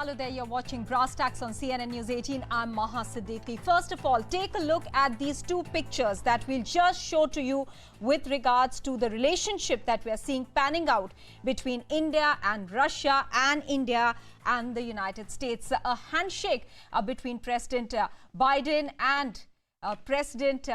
Hello there, you're watching BrassTacks on CNN News 18. I'm Maha Siddiqui. First of all, take a look at these two pictures that we'll just show to you with regards to the relationship that we're seeing panning out between India and Russia and India and the United States. A handshake between President Biden and President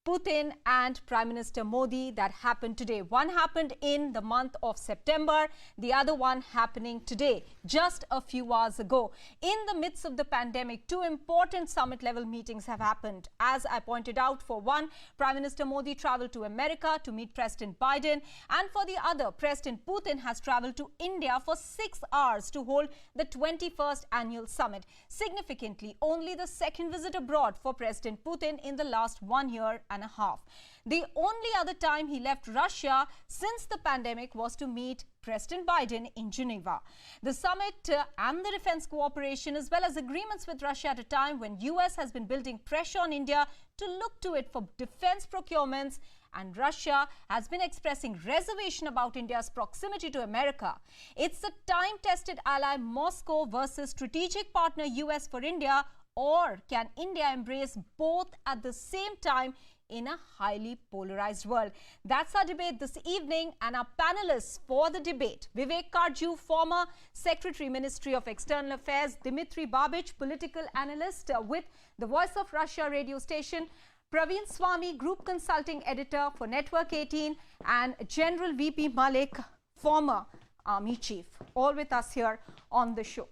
Putin and Prime Minister Modi that happened today. One happened in the month of September, the other one happening today, just a few hours ago. In the midst of the pandemic, two important summit-level meetings have happened. As I pointed out, for one, Prime Minister Modi traveled to America to meet President Biden, and for the other, President Putin has traveled to India for 6 hours to hold the 21st annual summit. Significantly, only the second visit abroad for President Putin in the last 1 year and a half. The only other time he left Russia since the pandemic was to meet President Biden in Geneva. The summit and the defense cooperation, as well as agreements with Russia at a time when U.S. has been building pressure on India to look to it for defense procurements, and Russia has been expressing reservation about India's proximity to America. It's the time-tested ally Moscow versus strategic partner U.S. for India, or can India embrace both at the same time in a highly polarized world? That's our debate this evening, and our panelists for the debate: Vivek Karju, former Secretary, Ministry of External Affairs; Dmitry Babich, political analyst with the Voice of Russia radio station; Praveen Swami, Group Consulting Editor for Network 18; and General VP Malik, former Army Chief. All with us here on the show.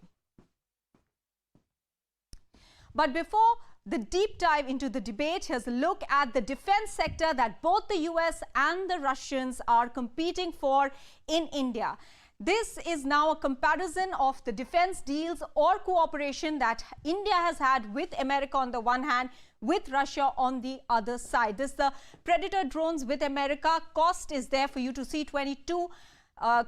But before the deep dive into the debate, here's a look at the defense sector that both the US and the Russians are competing for in India. This is now a comparison of the defense deals or cooperation that India has had with America on the one hand, with Russia on the other side. This is the Predator drones with America. Cost is there for you to see, 22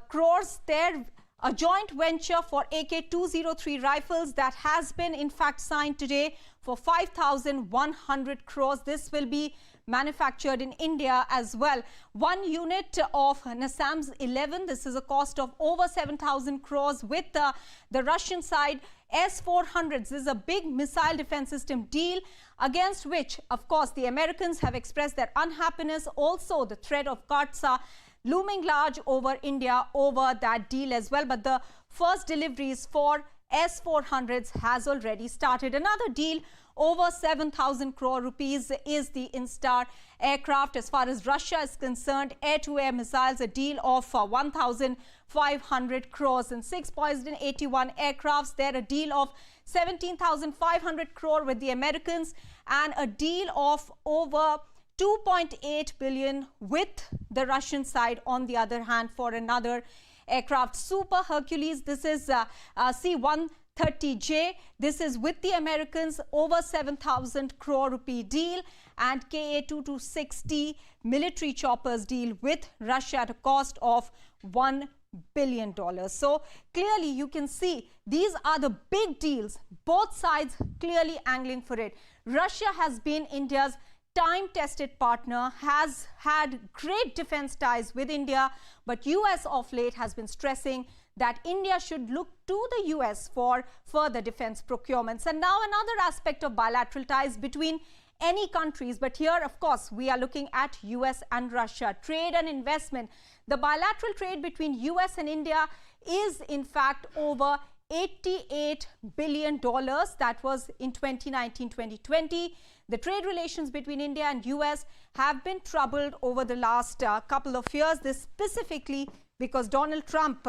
crores there. A joint venture for AK-203 rifles that has been in fact signed today for 5,100 crores. This will be manufactured in India as well. One unit of NASAMS 11, this is a cost of over 7,000 crores with the Russian side. S-400s, this is a big missile defense system deal against which, of course, the Americans have expressed their unhappiness. Also, the threat of Kartsa looming large over India over that deal as well. But the first deliveries for S-400s has already started. Another deal over 7,000 crore rupees is the Instar aircraft. As far as Russia is concerned, air-to-air missiles, a deal of 1,500 crores, and 6 Poison 81 aircrafts. There, a deal of 17,500 crore with the Americans, and a deal of over 2.8 billion with the Russian side on the other hand for another aircraft. Super Hercules, this is C-130J. This is with the Americans, over 7,000 crore rupee deal, and Ka-2260 military choppers deal with Russia at a cost of $1 billion. So clearly you can see these are the big deals, both sides clearly angling for it. Russia has been India's time-tested partner, has had great defense ties with India, but US of late has been stressing that India should look to the US for further defense procurements. And now another aspect of bilateral ties between any countries, but here of course we are looking at US and Russia. Trade and investment. The bilateral trade between US and India is in fact over $88 billion. That was in 2019-2020. The trade relations between India and US have been troubled over the last couple of years. This specifically because Donald Trump,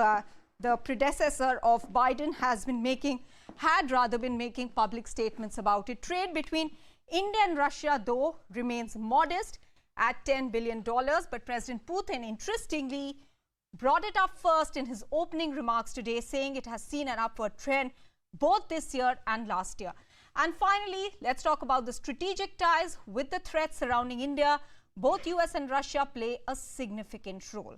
the predecessor of Biden, had rather been making public statements about it. Trade between India and Russia, though, remains modest at $10 billion. But President Putin, interestingly, brought it up first in his opening remarks today, saying it has seen an upward trend both this year and last year. And finally, let's talk about the strategic ties with the threats surrounding India. Both US and Russia play a significant role.